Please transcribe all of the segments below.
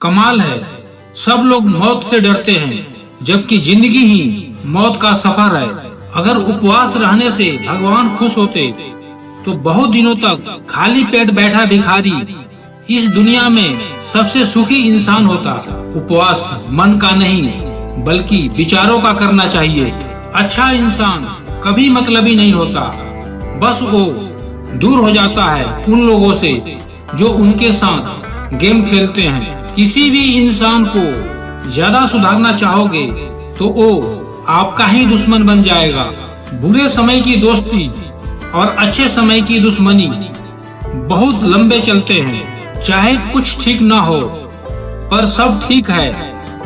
कमाल है, सब लोग मौत से डरते हैं जबकि जिंदगी ही मौत का सफर है। अगर उपवास रहने से भगवान खुश होते तो बहुत दिनों तक खाली पेट बैठा भिखारी इस दुनिया में सबसे सुखी इंसान होता। उपवास मन का नहीं बल्कि विचारों का करना चाहिए। अच्छा इंसान कभी मतलबी नहीं होता, बस वो दूर हो जाता है उन लोगों से जो उनके साथ गेम खेलते हैं। किसी भी इंसान को ज्यादा सुधारना चाहोगे तो वो आपका ही दुश्मन बन जाएगा। बुरे समय की दोस्ती और अच्छे समय की दुश्मनी बहुत लंबे चलते हैं। चाहे कुछ ठीक ना हो पर सब ठीक है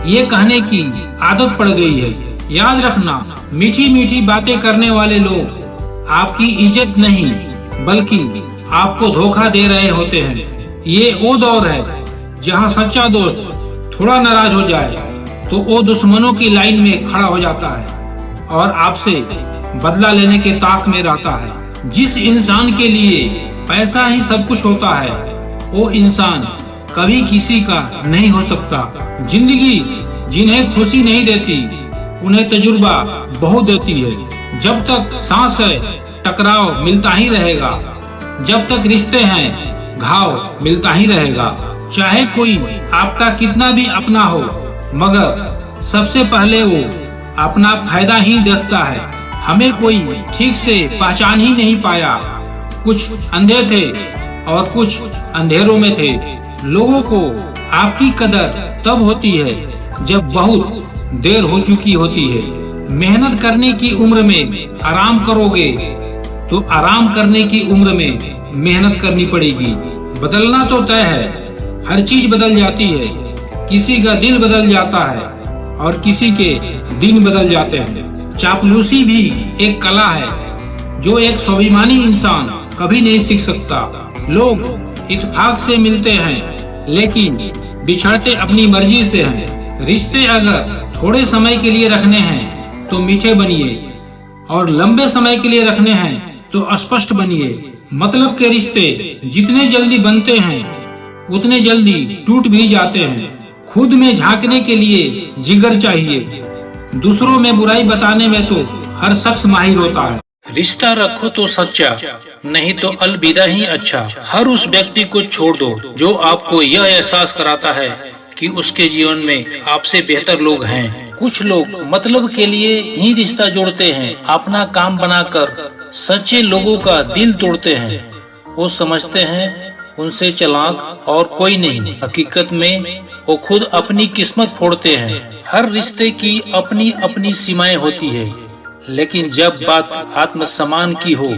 ये कहने की आदत पड़ गई है। याद रखना, मीठी मीठी बातें करने वाले लोग आपकी इज्जत नहीं बल्कि आपको धोखा दे रहे होते हैं। ये वो दौर है जहां सच्चा दोस्त थोड़ा नाराज हो जाए तो वो दुश्मनों की लाइन में खड़ा हो जाता है और आपसे बदला लेने के ताक में रहता है। जिस इंसान के लिए पैसा ही सब कुछ होता है वो इंसान कभी किसी का नहीं हो सकता। जिंदगी जिन्हें खुशी नहीं देती उन्हें तजुर्बा बहुत देती है। जब तक सांस है टकराव मिलता ही रहेगा, जब तक रिश्ते हैं घाव मिलता ही रहेगा। चाहे कोई आपका कितना भी अपना हो मगर सबसे पहले वो अपना फायदा ही देखता है। हमें कोई ठीक से पहचान ही नहीं पाया, कुछ अंधे थे और कुछ अंधेरों में थे। लोगों को आपकी कदर तब होती है जब बहुत देर हो चुकी होती है। मेहनत करने की उम्र में आराम करोगे तो आराम करने की उम्र में मेहनत करनी पड़ेगी। बदलना तो तय है, हर चीज बदल जाती है। किसी का दिल बदल जाता है और किसी के दिन बदल जाते हैं। चापलूसी भी एक कला है जो एक स्वाभिमानी इंसान कभी नहीं सीख सकता। लोग इत्तेफाक से मिलते हैं लेकिन बिछड़ते अपनी मर्जी से हैं। रिश्ते अगर थोड़े समय के लिए रखने हैं तो मीठे बनिए और लंबे समय के लिए रखने हैं तो स्पष्ट बनिए। मतलब के रिश्ते जितने जल्दी बनते हैं उतने जल्दी टूट भी जाते हैं। खुद में झांकने के लिए जिगर चाहिए, दूसरों में बुराई बताने में तो हर शख्स माहिर होता है। रिश्ता रखो तो सच्चा, नहीं तो अलविदा ही अच्छा। हर उस व्यक्ति को छोड़ दो जो आपको यह एहसास कराता है कि उसके जीवन में आपसे बेहतर लोग हैं। कुछ लोग मतलब के लिए ही रिश्ता जोड़ते हैं, अपना काम बनाकर सच्चे लोगों का दिल तोड़ते हैं। वो समझते हैं उनसे चालाक और कोई नहीं, हकीकत में वो खुद अपनी किस्मत फोड़ते हैं। हर रिश्ते की अपनी अपनी सीमाएं होती है लेकिन जब बात आत्मसम्मान की हो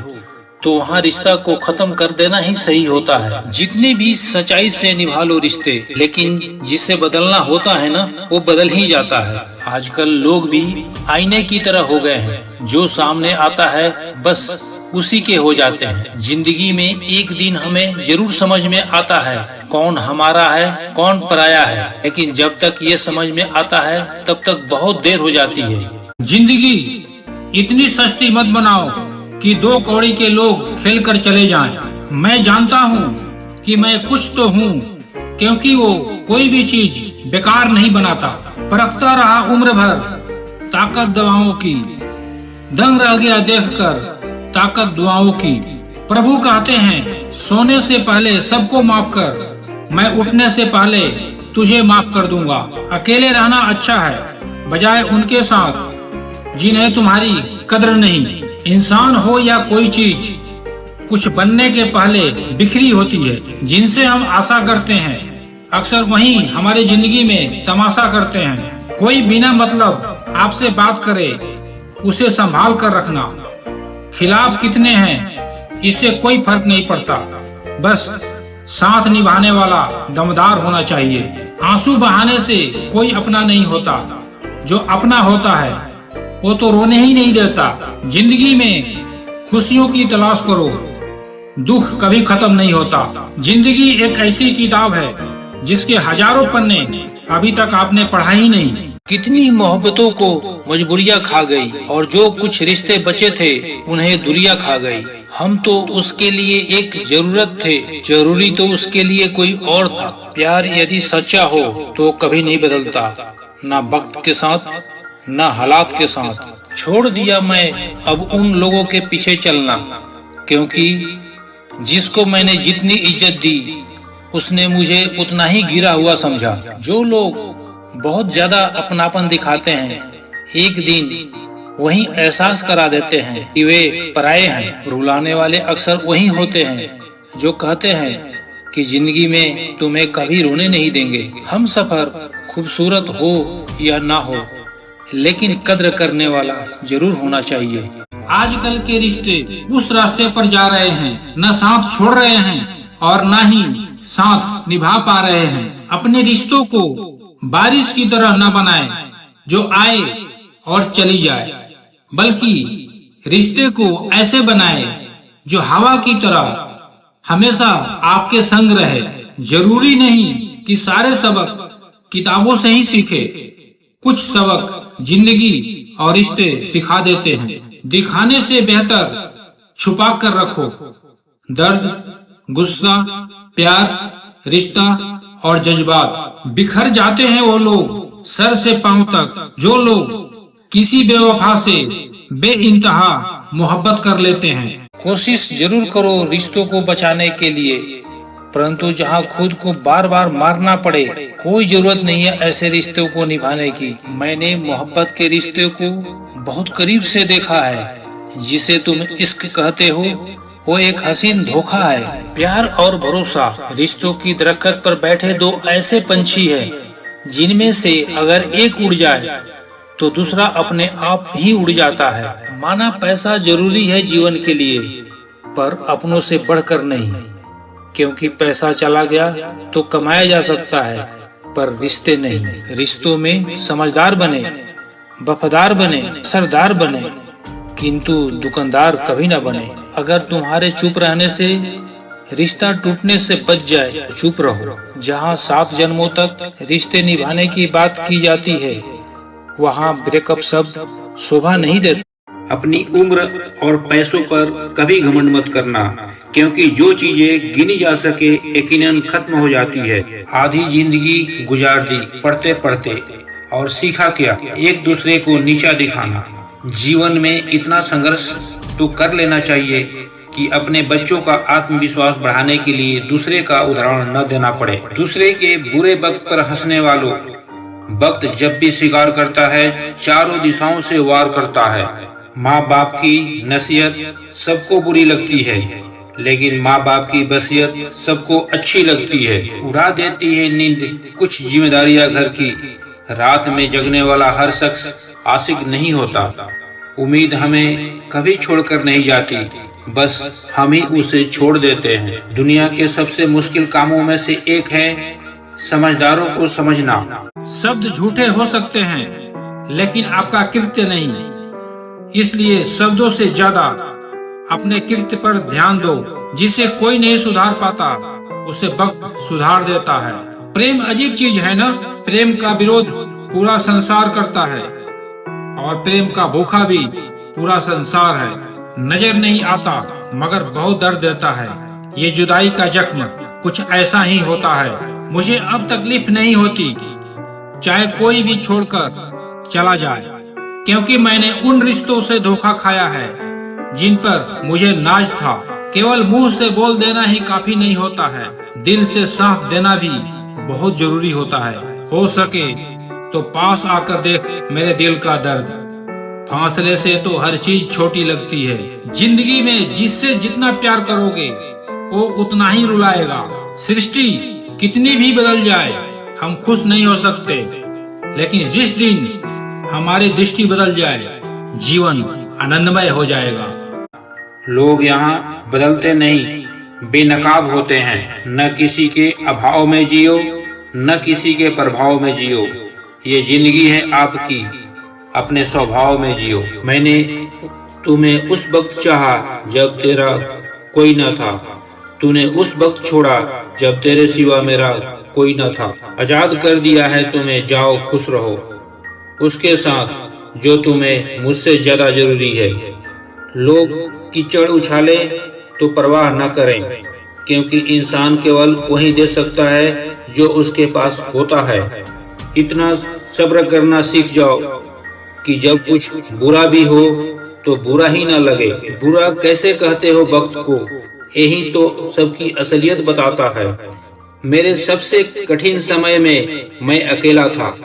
तो वहाँ रिश्ता को खत्म कर देना ही सही होता है। जितने भी सच्चाई से निभा लो रिश्ते, लेकिन जिसे बदलना होता है ना वो बदल ही जाता है। आजकल लोग भी आईने की तरह हो गए हैं, जो सामने आता है बस उसी के हो जाते हैं। जिंदगी में एक दिन हमें जरूर समझ में आता है कौन हमारा है कौन पराया है, लेकिन जब तक ये समझ में आता है तब तक बहुत देर हो जाती है। जिंदगी इतनी सस्ती मत बनाओ कि दो कौड़ी के लोग खेल कर चले जाएं। मैं जानता हूँ कि मैं कुछ तो हूँ क्योंकि वो कोई भी चीज बेकार नहीं बनाता। परखता रहा उम्र भर ताकत दवाओं की, दंग रह गया देखकर ताकत दुआओं की। प्रभु कहते हैं सोने से पहले सबको माफ कर, मैं उठने से पहले तुझे माफ कर दूंगा। अकेले रहना अच्छा है बजाय उनके साथ जिन्हें तुम्हारी कद्र नहीं। इंसान हो या कोई चीज कुछ बनने के पहले बिखरी होती है। जिनसे हम आशा करते हैं अक्सर वही हमारी जिंदगी में तमाशा करते हैं। कोई बिना मतलब आपसे बात करे उसे संभाल कर रखना। खिलाफ कितने हैं इससे कोई फर्क नहीं पड़ता, बस साथ निभाने वाला दमदार होना चाहिए। आंसू बहाने से कोई अपना नहीं होता, जो अपना होता है वो तो रोने ही नहीं देता। जिंदगी में खुशियों की तलाश करो, दुख कभी खत्म नहीं होता। जिंदगी एक ऐसी किताब है जिसके हजारों पन्ने अभी तक आपने पढ़ा ही नहीं। कितनी मोहब्बतों को मजबूरियां खा गई और जो कुछ रिश्ते बचे थे उन्हें दुनिया खा गई। हम तो उसके लिए एक जरूरत थे, जरूरी तो उसके लिए कोई और था। प्यार यदि सच्चा हो तो कभी नहीं बदलता, ना वक्त के साथ ना हालात के साथ। छोड़ दिया मैं अब उन लोगों के पीछे चलना, क्योंकि जिसको मैंने जितनी इज्जत दी उसने मुझे उतना ही गिरा हुआ समझा। जो लोग बहुत ज्यादा अपनापन दिखाते हैं, एक दिन वही एहसास करा देते हैं कि वे पराये हैं। रुलाने वाले अक्सर वही होते हैं जो कहते हैं कि जिंदगी में तुम्हें कभी रोने नहीं देंगे। हम सफर खूबसूरत हो या ना हो, लेकिन कद्र करने वाला जरूर होना चाहिए। आजकल के रिश्ते उस रास्ते पर जा रहे हैं, न साथ छोड़ रहे हैं और न ही साथ निभा पा रहे हैं। अपने रिश्तों को बारिश की तरह न बनाएं जो आए और चली जाए, बल्कि रिश्ते को ऐसे बनाएं जो हवा की तरह हमेशा आपके संग रहे। जरूरी नहीं कि सारे सबक किताबों से ही सीखे, कुछ सबक जिंदगी और रिश्ते सिखा देते हैं। दिखाने से बेहतर छुपा कर रखो। दर्द, गुस्सा, प्यार, रिश्ता और जज्बात बिखर जाते हैं वो लोग सर से पांव तक, जो लोग किसी बेवफा से बेइंतहा मोहब्बत कर लेते हैं। कोशिश जरूर करो रिश्तों को बचाने के लिए, परंतु जहां खुद को बार बार मारना पड़े, कोई जरूरत नहीं है ऐसे रिश्तों को निभाने की। मैंने मोहब्बत के रिश्ते को बहुत करीब से देखा है। जिसे तुम इश्क कहते हो वो एक हसीन धोखा है। प्यार और भरोसा रिश्तों की दरख्त पर बैठे दो ऐसे पंछी हैं, जिनमें से अगर एक उड़ जाए तो दूसरा अपने आप ही उड़ जाता है। माना पैसा जरूरी है जीवन के लिए, पर अपनों से बढ़कर नहीं, क्योंकि पैसा चला गया तो कमाया जा सकता है, पर रिश्ते नहीं। रिश्तों में समझदार बने, वफादार बने, सरदार बने, किंतु दुकानदार कभी ना बने। अगर तुम्हारे चुप रहने से रिश्ता टूटने से बच जाए तो चुप रहो। जहाँ 7 जन्मों तक रिश्ते निभाने की बात की जाती है, वहाँ ब्रेकअप शब्द शोभा नहीं देता। अपनी उम्र और पैसों पर कभी घमंड मत करना, क्योंकि जो चीजें गिनी जा सके यकीनन खत्म हो जाती है। आधी जिंदगी गुजार दी पढ़ते पढ़ते, और सीखा क्या? एक दूसरे को नीचा दिखाना। जीवन में इतना संघर्ष तो कर लेना चाहिए कि अपने बच्चों का आत्मविश्वास बढ़ाने के लिए दूसरे का उदाहरण न देना पड़े। दूसरे के बुरे वक्त पर हंसने वालों, वक्त जब भी शिकार करता है चारों दिशाओं से वार करता है। माँ बाप की नसीहत सबको बुरी लगती है, लेकिन माँ बाप की वसीयत सबको अच्छी लगती है। उड़ा देती है नींद कुछ जिम्मेदारियां घर की। रात में जगने वाला हर शख्स आशिक नहीं होता। उम्मीद हमें कभी छोड़कर नहीं जाती, बस हम ही उसे छोड़ देते हैं। दुनिया के सबसे मुश्किल कामों में से एक है समझदारों को समझना। शब्द झूठे हो सकते हैं, लेकिन आपका कृत्य नहीं। इसलिए शब्दों से ज्यादा अपने कृत्य पर ध्यान दो। जिसे कोई नहीं सुधार पाता, उसे वक्त सुधार देता है। प्रेम अजीब चीज है ना। प्रेम का विरोध पूरा संसार करता है, और प्रेम का भूखा भी पूरा संसार है। नजर नहीं आता मगर बहुत दर्द देता है। ये जुदाई का जख्म कुछ ऐसा ही होता है। मुझे अब तकलीफ नहीं होती चाहे कोई भी छोड़कर चला जाए, क्योंकि मैंने उन रिश्तों से धोखा खाया है जिन पर मुझे नाज था। केवल मुंह से बोल देना ही काफी नहीं होता है, दिल से साथ देना भी बहुत जरूरी होता है। हो सके तो पास आकर देख मेरे दिल का दर्द। फासले से तो हर चीज छोटी लगती है। जिंदगी में जिससे जितना प्यार करोगे वो उतना ही रुलाएगा। सृष्टि कितनी भी बदल जाए, हम खुश नहीं हो सकते, लेकिन जिस दिन हमारी दृष्टि बदल जाए, जीवन आनंदमय हो जाएगा। लोग यहाँ बदलते नहीं, बेनकाब होते हैं। न किसी के अभाव में जियो, न किसी के प्रभाव में जियो। ये जिंदगी है आपकी, अपने स्वभाव में जियो। मैंने तुम्हें उस वक्त चाहा जब तेरा कोई न था। तूने उस वक्त छोड़ा जब तेरे सिवा मेरा कोई न था। आजाद कर दिया है तुम्हें, जाओ खुश रहो उसके साथ जो तुम्हें मुझसे ज्यादा जरूरी है। लोग कीचड़ उछाले तो परवाह न करें, क्योंकि इंसान केवल वही दे सकता है जो उसके पास होता है। इतना सब्र करना सीख जाओ कि जब कुछ बुरा भी हो तो बुरा ही न लगे। बुरा कैसे कहते हो वक्त को, यही तो सबकी असलियत बताता है। मेरे सबसे कठिन समय में मैं अकेला था,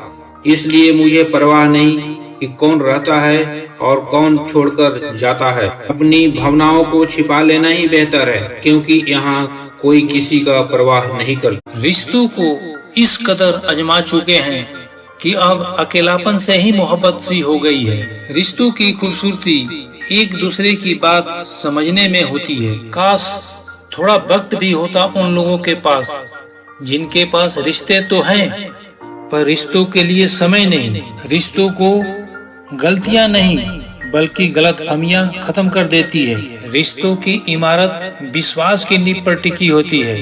इसलिए मुझे परवाह नहीं कि कौन रहता है और कौन छोड़कर जाता है। अपनी भावनाओं को छिपा लेना ही बेहतर है, क्योंकि यहाँ कोई किसी का परवाह नहीं करता। रिश्तों को इस कदर आजमा चुके हैं कि अब अकेलापन से ही मोहब्बत सी हो गई है। रिश्तों की खूबसूरती एक दूसरे की बात समझने में होती है। काश थोड़ा वक्त भी होता उन लोगों के पास जिनके पास रिश्ते तो हैं, पर रिश्तों के लिए समय नहीं। रिश्तों को गलतियां नहीं बल्कि गलतफहमियां खत्म कर देती है। रिश्तों की इमारत विश्वास की नींव पर टिकी होती है।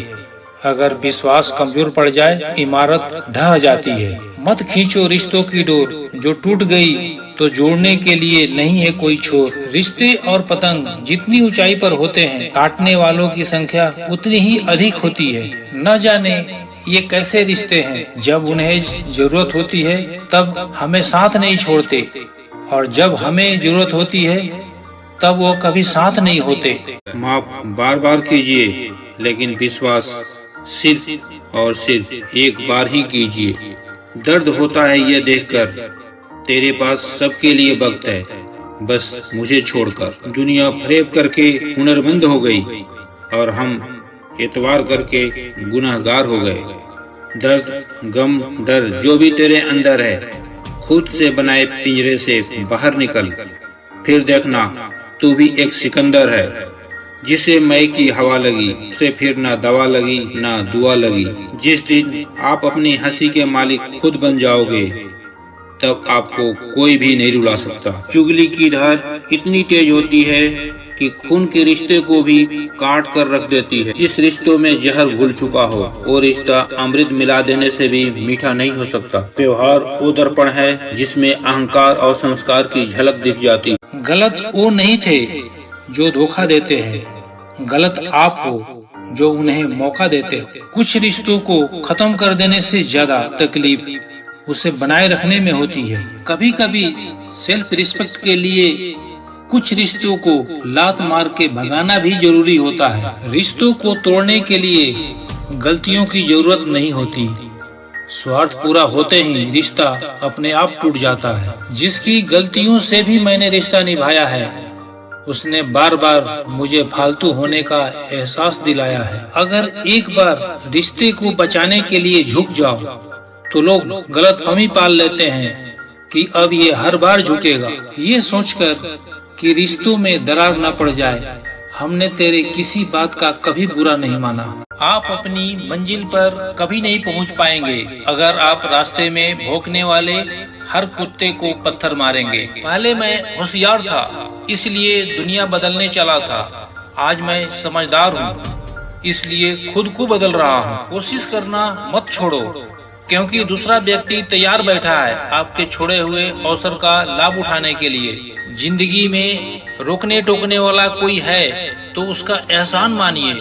अगर विश्वास कमजोर पड़ जाए, इमारत ढह जाती है। मत खींचो रिश्तों की डोर, जो टूट गई तो जोड़ने के लिए नहीं है कोई छोर। रिश्ते और पतंग जितनी ऊंचाई पर होते हैं, काटने वालों की संख्या उतनी ही अधिक होती है। न जाने ये कैसे रिश्ते हैं, जब उन्हें जरूरत होती है तब हमें साथ नहीं छोड़ते, और जब हमें जरूरत होती है तब वो कभी साथ नहीं होते। माफ बार बार कीजिए, लेकिन विश्वास सिर्फ और सिर्फ एक बार ही कीजिए। दर्द होता है यह देखकर तेरे पास सबके लिए वक्त है, बस मुझे छोड़कर। दुनिया फरेब करके हुनरमंद हो गई और हम एतवार करके गुनाहगार हो गए। दर्द, गम, डर जो भी तेरे अंदर है, खुद से बनाए पिंजरे से बाहर निकल। फिर देखना तू भी एक सिकंदर है जिसे मई की हवा लगी, उसे फिर ना दवा लगी ना दुआ लगी। जिस दिन आप अपनी हंसी के मालिक खुद बन जाओगे, तब आपको कोई भी नहीं रुला सकता। चुगली की धार इतनी तेज होती है कि खून के रिश्ते को भी काट कर रख देती है। जिस रिश्तों में जहर घुल चुका हो, वो रिश्ता अमृत मिला देने से भी मीठा नहीं हो सकता। व्यवहार वो दर्पण है जिसमें अहंकार और संस्कार की झलक दिख जाती। गलत वो नहीं थे जो धोखा देते हैं, गलत आप हो जो उन्हें मौका देते हो। कुछ रिश्तों को खत्म कर देने से ज्यादा तकलीफ उसे बनाए रखने में होती है। कभी कभी सेल्फ रिस्पेक्ट के लिए कुछ रिश्तों को लात मार के भगाना भी जरूरी होता है। रिश्तों को तोड़ने के लिए गलतियों की जरूरत नहीं होती, स्वार्थ पूरा होते ही रिश्ता अपने आप टूट जाता है। जिसकी गलतियों से भी मैंने रिश्ता निभाया है, उसने बार बार मुझे फालतू होने का एहसास दिलाया है। अगर एक बार रिश्ते को बचाने के लिए झुक जाओ, तो लोग गलतफहमी पाल लेते हैं कि अब ये हर बार झुकेगा। ये सोचकर कि रिश्तों में दरार न पड़ जाए, हमने तेरे किसी बात का कभी बुरा नहीं माना। आप अपनी मंजिल पर कभी नहीं पहुंच पाएंगे अगर आप रास्ते में भौंकने वाले हर कुत्ते को पत्थर मारेंगे। पहले मैं होशियार था, इसलिए दुनिया बदलने चला था। आज मैं समझदार हूँ, इसलिए खुद को बदल रहा हूँ। कोशिश करना मत छोड़ो, क्योंकि दूसरा व्यक्ति तैयार बैठा है आपके छोड़े हुए अवसर का लाभ उठाने के लिए। जिंदगी में रोकने टोकने वाला कोई है तो उसका एहसान मानिए,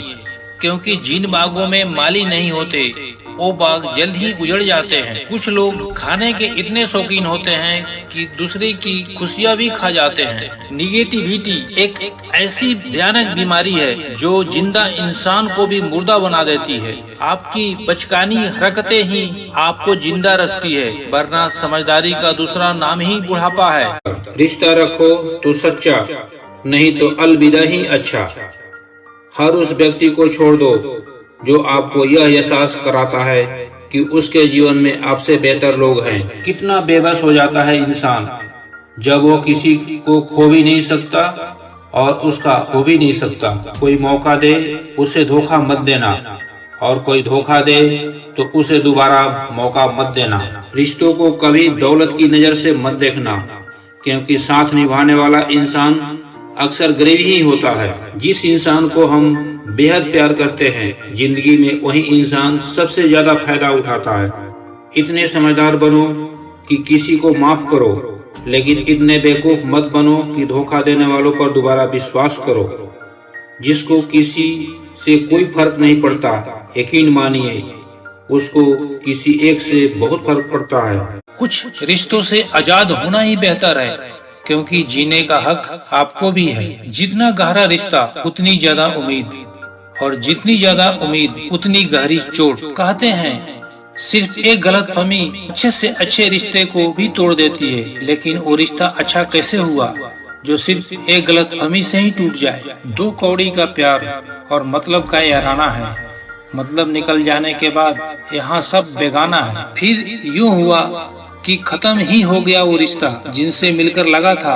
क्योंकि जिन बागों में माली नहीं होते वो बाग जल्द ही उजड़ जाते हैं। कुछ लोग खाने के इतने शौकीन होते हैं कि दूसरे की खुशियाँ भी खा जाते हैं। निगेटिविटी एक ऐसी भयानक बीमारी है जो जिंदा इंसान को भी मुर्दा बना देती है। आपकी बचकानी हरकतें ही आपको जिंदा रखती है, वरना समझदारी का दूसरा नाम ही बुढ़ापा है। रिश्ता रखो तो सच्चा, नहीं तो अलविदा ही अच्छा। हर उस व्यक्ति को छोड़ दो जो आपको यह एहसास कराता है कि उसके जीवन में आपसे बेहतर लोग हैं। कितना बेबस हो जाता है इंसान जब वो किसी को खो भी नहीं सकता और उसका हो भी नहीं सकता। कोई मौका दे उसे धोखा मत देना, और कोई धोखा दे तो उसे दोबारा मौका मत देना। रिश्तों को कभी दौलत की नजर से मत देखना, क्योंकि साथ निभाने वाला इंसान अक्सर गरीब ही होता है। जिस इंसान को हम बेहद प्यार करते हैं, जिंदगी में वही इंसान सबसे ज्यादा फायदा उठाता है। इतने समझदार बनो कि किसी को माफ करो, लेकिन इतने बेवकूफ मत बनो कि धोखा देने वालों पर दोबारा विश्वास करो। जिसको किसी से कोई फर्क नहीं पड़ता, यकीन मानिए उसको किसी एक से बहुत फर्क पड़ता है। कुछ रिश्तों से आजाद होना ही बेहतर है, क्योंकि जीने का हक आपको भी है। जितना गहरा रिश्ता उतनी ज्यादा उम्मीद, और जितनी ज्यादा उम्मीद उतनी गहरी चोट। कहते हैं सिर्फ एक गलतफहमी अच्छे से अच्छे रिश्ते को भी तोड़ देती है, लेकिन वो रिश्ता अच्छा कैसे हुआ जो सिर्फ एक गलतफहमी से ही टूट जाए। दो कौड़ी का प्यार और मतलब का याराना है, मतलब निकल जाने के बाद यहाँ सब बेगाना है। फिर यूं हुआ कि खत्म ही हो गया वो रिश्ता जिनसे मिलकर लगा था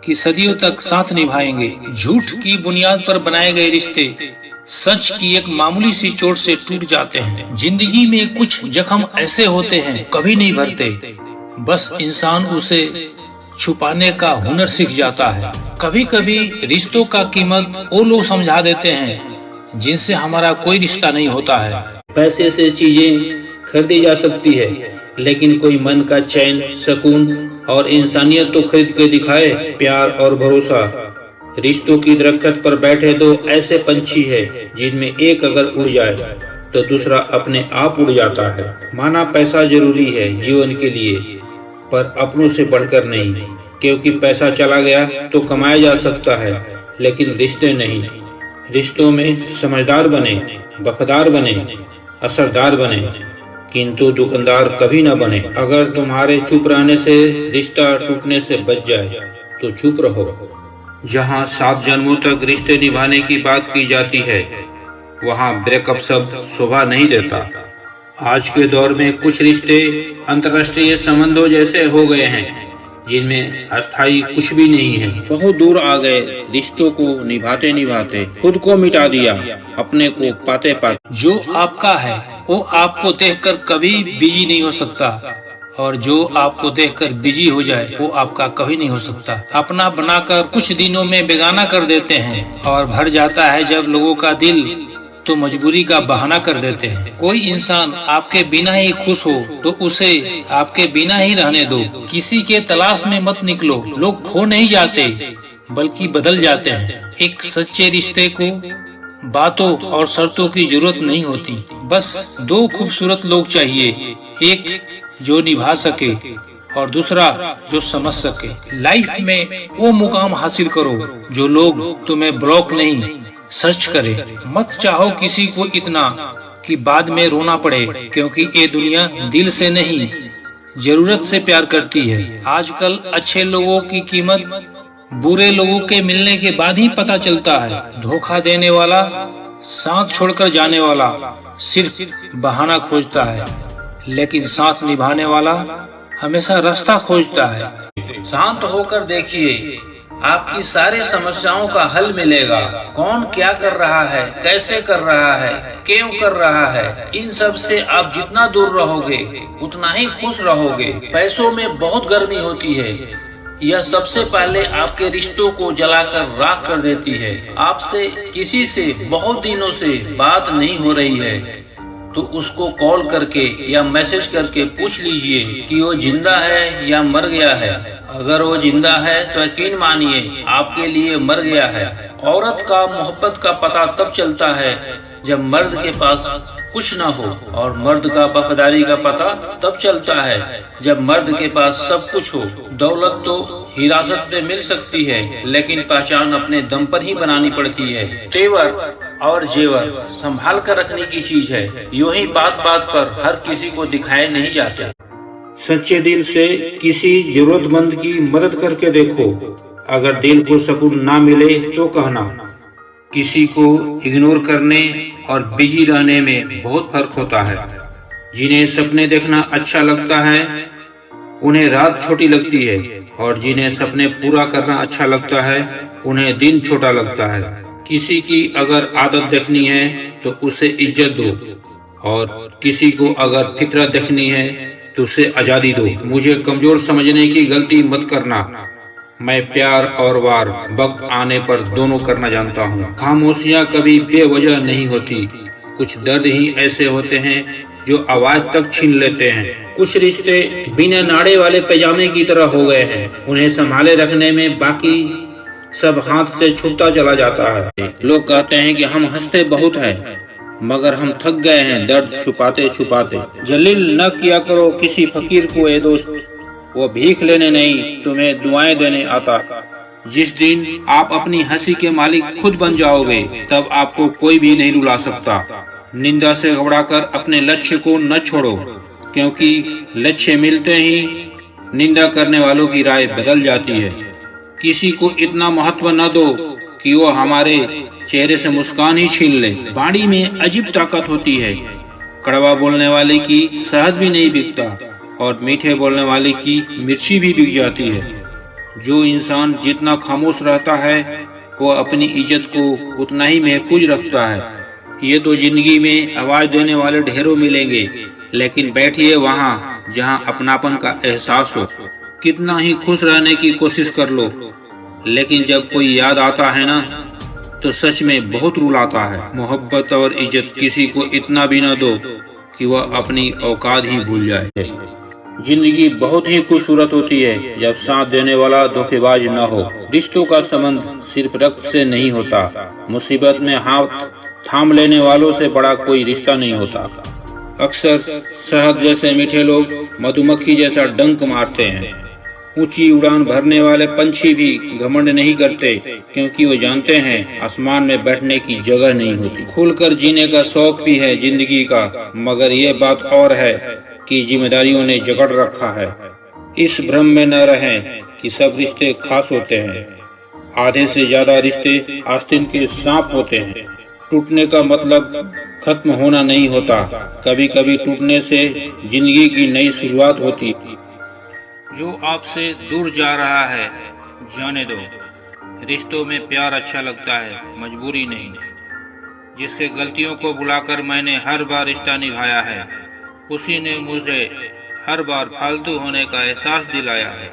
कि सदियों तक साथ निभाएंगे। झूठ की बुनियाद पर बनाए गए रिश्ते सच की एक मामूली सी चोट से टूट जाते हैं। जिंदगी में कुछ जख्म ऐसे होते हैं कभी नहीं भरते, बस इंसान उसे छुपाने का हुनर सीख जाता है। कभी कभी रिश्तों का कीमत वो लोग समझा देते हैं जिनसे हमारा कोई रिश्ता नहीं होता है। पैसे से चीजें खरीदी जा सकती है, लेकिन कोई मन का चैन, सुकून और इंसानियत तो खरीद के दिखाए। प्यार और भरोसा रिश्तों की दरख्त पर बैठे दो ऐसे पंछी है जिनमें एक अगर उड़ जाए तो दूसरा अपने आप उड़ जाता है। माना पैसा जरूरी है जीवन के लिए, पर अपनों से बढ़कर नहीं, क्योंकि पैसा चला गया तो कमाया जा सकता है, लेकिन रिश्ते नहीं। रिश्तों में समझदार बने, वफादार बने, असरदार बने, किंतु दुकानदार कभी न बने। अगर तुम्हारे चुप रहने से रिश्ता टूटने से बच जाए तो चुप रहो। जहाँ 7 जन्मों तक रिश्ते निभाने की बात की जाती है, वहाँ ब्रेकअप शब्द शोभा नहीं देता। आज के दौर में कुछ रिश्ते अंतर्राष्ट्रीय संबंधों जैसे हो गए हैं, जिनमें अस्थायी कुछ भी नहीं है। बहुत दूर आ गए, रिश्तों को निभाते निभाते खुद को मिटा दिया, अपने को पाते पाते। जो आपका है वो आपको देखकर कभी बिजी नहीं हो सकता, और जो आपको देखकर बिजी हो जाए वो आपका कभी नहीं हो सकता। अपना बनाकर कुछ दिनों में बेगाना कर देते हैं, और भर जाता है जब लोगों का दिल तो मजबूरी का बहाना कर देते हैं। कोई इंसान आपके बिना ही खुश हो तो उसे आपके बिना ही रहने दो। किसी के तलाश में मत निकलो। लोग खो नहीं जाते बल्कि बदल जाते हैं। एक सच्चे रिश्ते को बातों और शर्तों की जरूरत नहीं होती, बस 2 खूबसूरत लोग चाहिए, एक जो निभा सके और दूसरा जो समझ सके। लाइफ में वो मुकाम हासिल करो जो लोग तुम्हें ब्लॉक नहीं सर्च करे। मत चाहो किसी को इतना कि बाद में रोना पड़े, क्योंकि ये दुनिया दिल से नहीं जरूरत से प्यार करती है। आजकल अच्छे लोगों की कीमत बुरे लोगों के मिलने के बाद ही पता चलता है। धोखा देने वाला, साथ छोड़कर जाने वाला सिर्फ बहाना खोजता है, लेकिन साथ निभाने वाला हमेशा रास्ता खोजता है। शांत होकर देखिए, आपकी सारी समस्याओं का हल मिलेगा। कौन क्या कर रहा है, कैसे कर रहा है, क्यों कर रहा है, इन सब से आप जितना दूर रहोगे उतना ही खुश रहोगे। पैसों में बहुत गर्मी होती है, यह सबसे पहले आपके रिश्तों को जलाकर राख कर देती है। आपसे किसी से बहुत दिनों से बात नहीं हो रही है तो उसको कॉल करके या मैसेज करके पूछ लीजिए कि वो जिंदा है या मर गया है। अगर वो जिंदा है तो यकीन मानिए आपके लिए मर गया है। औरत का मोहब्बत का पता तब चलता है जब मर्द के पास कुछ न हो, और मर्द का वफादारी का पता तब चलता है जब मर्द के पास सब कुछ हो। दौलत तो हिरासत में मिल सकती है, लेकिन पहचान अपने दम पर ही बनानी पड़ती है। तेवर और जेवर संभाल कर रखने की चीज है, यूं ही बात बात पर हर किसी को दिखाए नहीं जाते। सच्चे दिल से किसी जरूरतमंद की मदद करके देखो। अगर दिल को सुकून ना मिले तो कहना। किसी को इग्नोर करने और बिजी रहने में बहुत फर्क होता है। जिन्हें सपने देखना अच्छा लगता है उन्हें रात छोटी लगती है, और जिन्हें सपने पूरा करना अच्छा लगता है उन्हें दिन छोटा लगता है। किसी की अगर आदत देखनी है तो उसे इज्जत दो, और किसी को अगर फितरत देखनी है तो उसे आजादी दो। मुझे कमजोर समझने की गलती मत करना। मैं प्यार और वार वक्त आने पर दोनों करना जानता हूँ। खामोशियाँ कभी बेवजह नहीं होती। कुछ दर्द ही ऐसे होते हैं जो आवाज तक छीन लेते हैं। कुछ रिश्ते बिना नाड़े वाले पैजामे की तरह हो गए हैं। उन्हें संभाले रखने में बाकी सब हाथ से छूटता चला जाता है। लोग कहते हैं कि हम हंसते बहुत हैं, मगर हम थक गए हैं दर्द छुपाते छुपाते। जलील न किया करो किसी फकीर को ए दोस्त, वो भीख लेने नहीं तुम्हें दुआएं देने आता। जिस दिन आप अपनी हंसी के मालिक खुद बन जाओगे, तब आपको कोई भी नहीं रुला सकता। निंदा से घबराकर अपने लक्ष्य को न छोड़ो, क्योंकि लक्ष्य मिलते ही निंदा करने वालों की राय बदल जाती है। किसी को इतना महत्व न दो कि वो हमारे चेहरे से मुस्कान ही छीन ले। वाणी में अजीब ताकत होती है। कड़वा बोलने वाले की शहद भी नहीं बिकता और मीठे बोलने वाले की मिर्ची भी बिक जाती है। जो इंसान जितना खामोश रहता है, वो अपनी इज्जत को उतना ही महफूज रखता है। ये तो जिंदगी में आवाज देने वाले ढेरों मिलेंगे, लेकिन बैठिए वहाँ जहाँ अपनापन का एहसास हो। कितना ही खुश रहने की कोशिश कर लो, लेकिन जब कोई याद आता है ना, तो सच में बहुत रुलाता है। मोहब्बत और इज्जत किसी को इतना भी न दो कि वह अपनी औकात ही भूल जाए। जिंदगी बहुत ही खूबसूरत होती है जब साथ देने वाला धोखेबाज न हो। रिश्तों का संबंध सिर्फ रक्त से नहीं होता। मुसीबत में हाथ थाम लेने वालों से बड़ा कोई रिश्ता नहीं होता। अक्सर शहद जैसे मीठे लोग मधुमक्खी जैसा डंक मारते हैं। ऊंची उड़ान भरने वाले पंछी भी घमंड नहीं करते, क्योंकि वो जानते हैं आसमान में बैठने की जगह नहीं होती। खुलकर जीने का शौक भी है जिंदगी का, मगर ये बात और है कि जिम्मेदारियों ने जकड़ रखा है। इस भ्रम में न रहें कि सब रिश्ते खास होते हैं। आधे से ज्यादा रिश्ते आस्तीन के सांप होते हैं। टूटने का मतलब खत्म होना नहीं होता। कभी कभी टूटने से जिंदगी की नई शुरुआत होती। जो आपसे दूर जा रहा है, जाने दो। रिश्तों में प्यार अच्छा लगता है, मजबूरी नहीं। जिससे गलतियों को भुलाकर मैंने हर बार रिश्ता निभाया है, उसी ने मुझे हर बार फालतू होने का एहसास दिलाया है।